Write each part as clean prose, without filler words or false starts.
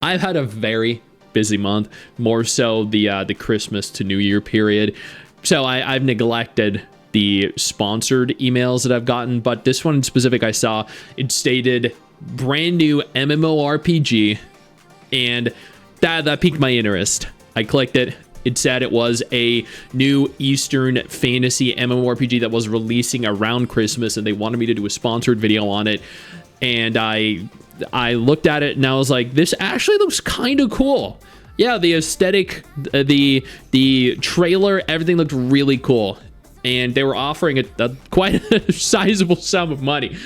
I've had a very busy month, more so the Christmas to New Year period. So I've neglected the sponsored emails that I've gotten, but this one in specific I saw, it stated brand new MMORPG, and that piqued my interest. I clicked it. It said it was a new Eastern fantasy MMORPG that was releasing around Christmas, and they wanted me to do a sponsored video on it. And I looked at it and I was like, this actually looks kind of cool. Yeah, the aesthetic, the trailer, everything looked really cool. And they were offering quite a sizable sum of money.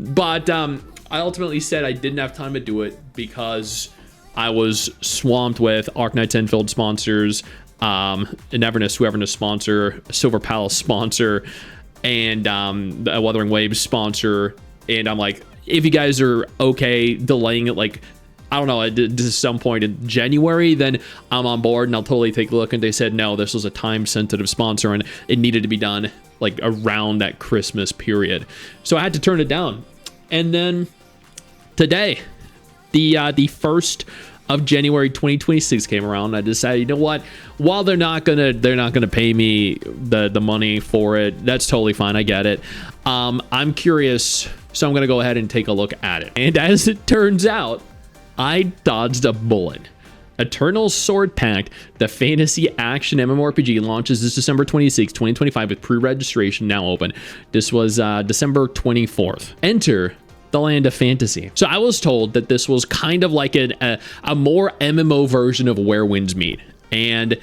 But I ultimately said I didn't have time to do it because I was swamped with Arknights Enfield sponsors, Whoever sponsor, Silver Palace sponsor, and the Wuthering Waves sponsor. And I'm like, if you guys are okay delaying it, like, I don't know, to some point in January, then I'm on board and I'll totally take a look. And they said, no, this was a time-sensitive sponsor and it needed to be done like around that Christmas period. So I had to turn it down. And then today, the 1st of January 2026 came around. I decided, you know what? While they're not gonna pay me the money for it, that's totally fine. I get it. I'm curious, so I'm gonna go ahead and take a look at it. And as it turns out, I dodged a bullet. Eternal Sword Pact, the fantasy action MMORPG, launches this December 26, 2025 with pre-registration now open. This was December 24th. Enter the land of fantasy. So I was told that this was kind of like a more MMO version of Where Winds Meet. And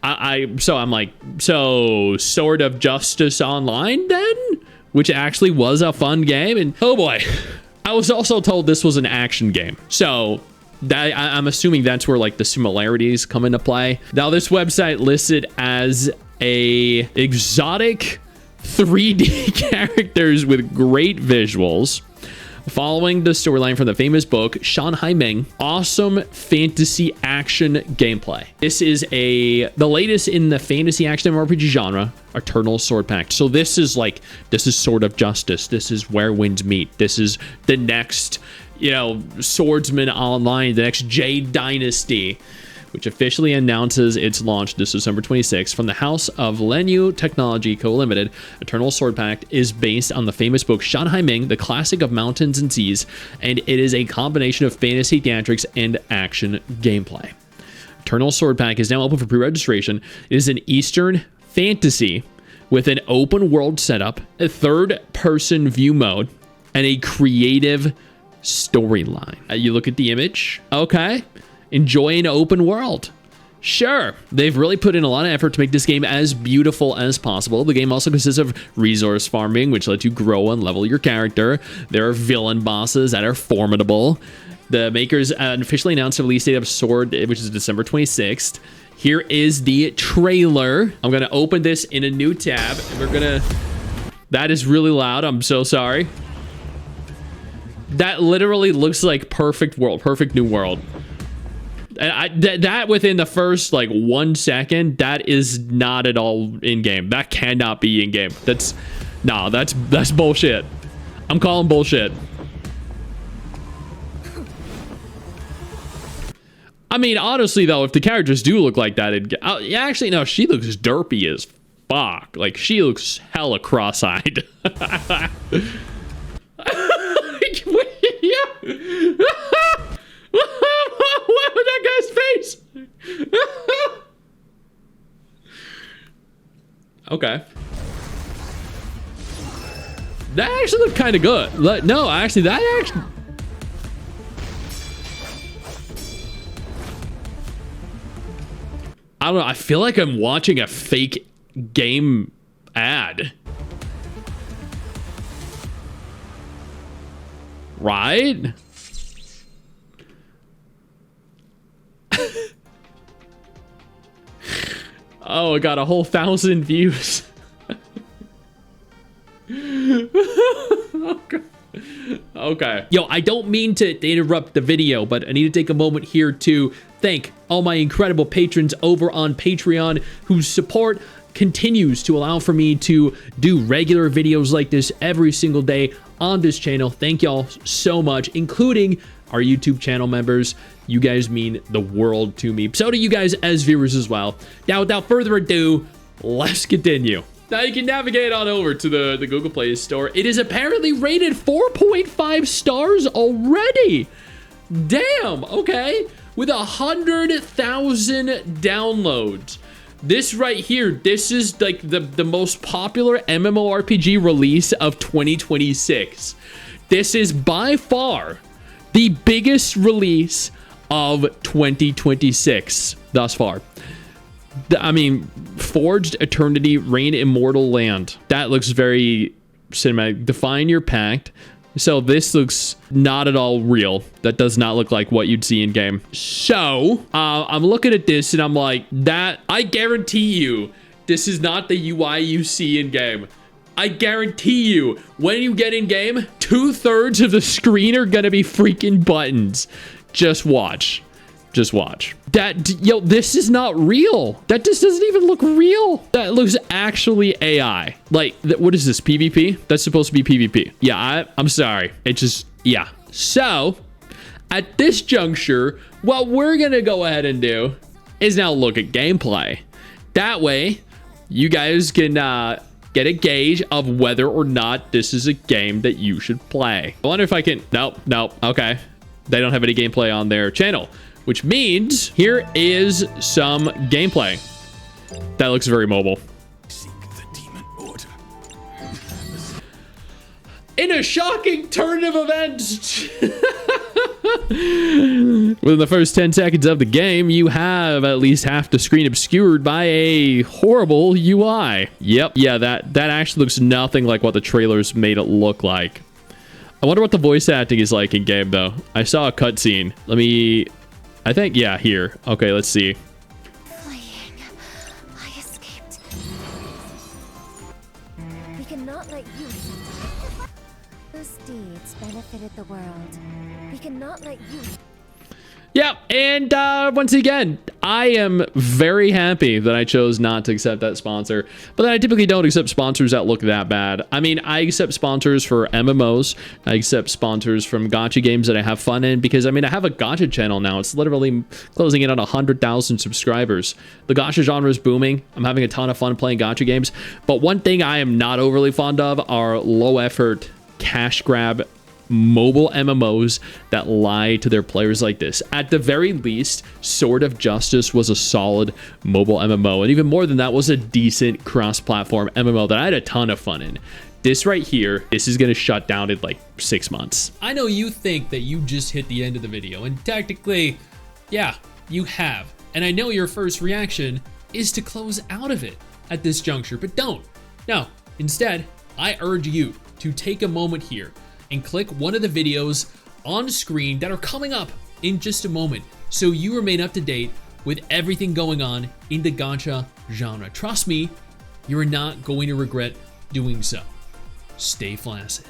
I'm like, so Sword of Justice Online then? Which actually was a fun game. And oh boy, I was also told this was an action game. So I'm assuming that's where like the similarities come into play. Now this website lists it as a exotic 3D characters with great visuals, following the storyline from the famous book Shanhai Ming. Awesome fantasy action gameplay. This is the latest in the fantasy action RPG genre, Eternal Sword Pact. So this is Sword of Justice. This is Where Winds Meet. This is the next, Swordsman Online, the next Jade Dynasty, which officially announces its launch this December 26th. From the House of Lenyu Technology Co. Limited, Eternal Sword Pact is based on the famous book Shanhai Ming, the classic of mountains and seas, and it is a combination of fantasy theatrics and action gameplay. Eternal Sword Pact is now open for pre-registration. It is an Eastern fantasy with an open world setup, a third-person view mode, and a creative storyline. You look at the image, okay. Enjoy an open world. Sure, they've really put in a lot of effort to make this game as beautiful as possible. The game also consists of resource farming, which lets you grow and level your character. There are villain bosses that are formidable. The makers officially announced the release date of Sword, which is December 26th. Here is the trailer. I'm going to open this in a new tab, and that is really loud. I'm so sorry. That literally looks like perfect new world. And that within the first 1 second, that is not at all in game. That cannot be in game. That's bullshit. I'm calling bullshit. I mean, honestly though, if the characters do look like that, actually no, she looks derpy as fuck. Like she looks hella cross-eyed. Yeah. What was that guy's face? Okay. That actually looked kind of good. No, actually, I don't know. I feel like I'm watching a fake game ad. Right? Oh, it got a whole 1,000 views. Okay. Yo, I don't mean to interrupt the video, but I need to take a moment here to thank all my incredible patrons over on Patreon whose support continues to allow for me to do regular videos like this every single day on this channel. Thank y'all so much, including our YouTube channel members. You guys mean the world to me. So do you guys as viewers as well. Now, without further ado, let's continue. Now you can navigate on over to the Google Play Store. It is apparently rated 4.5 stars already. Damn, okay. With 100,000 downloads. This right here, this is like the most popular MMORPG release of 2026. This is by far the biggest release of 2026 thus far. I mean, Forged Eternity, Reign Immortal Land. That looks very cinematic. Define your pact. So this looks not at all real. That does not look like what you'd see in game. So I'm looking at this and I'm like, that I guarantee you, this is not the UI you see in game. I guarantee you, when you get in game, 2/3 of the screen are gonna be freaking buttons. Just watch. Just watch. Yo, this is not real. That just doesn't even look real. That looks actually AI. Like, what is this, PvP? That's supposed to be PvP. Yeah, I'm sorry. It just, yeah. So, at this juncture, what we're gonna go ahead and do is now look at gameplay. That way, you guys can get a gauge of whether or not this is a game that you should play. I wonder if I can, nope, okay. They don't have any gameplay on their channel. Which means here is some gameplay. That looks very mobile. Seek the demon order. In a shocking turn of events, within the first 10 seconds of the game, you have at least half the screen obscured by a horrible UI. Yep, yeah, that actually looks nothing like what the trailers made it look like. I wonder what the voice acting is like in game, though. I saw a cutscene. I think, yeah, here. Okay, let's see. Fleeing. I escaped. We cannot let you. Those deeds benefited the world. We cannot let you. Yeah, and once again, I am very happy that I chose not to accept that sponsor. But then I typically don't accept sponsors that look that bad. I mean, I accept sponsors for MMOs. I accept sponsors from gacha games that I have fun in because, I mean, I have a gacha channel now. It's literally closing in on 100,000 subscribers. The gacha genre is booming. I'm having a ton of fun playing gacha games. But one thing I am not overly fond of are low-effort, cash grab mobile MMOs that lie to their players like this. At the very least, Sword of Justice was a solid mobile MMO, and even more than that, was a decent cross-platform MMO that I had a ton of fun in. This right here, this is gonna shut down in like 6 months. I know you think that you just hit the end of the video, and technically, yeah, you have. And I know your first reaction is to close out of it at this juncture, but don't. No, instead, I urge you to take a moment here and click one of the videos on screen that are coming up in just a moment so you remain up to date with everything going on in the gacha genre. Trust me, you are not going to regret doing so. Stay flaccid.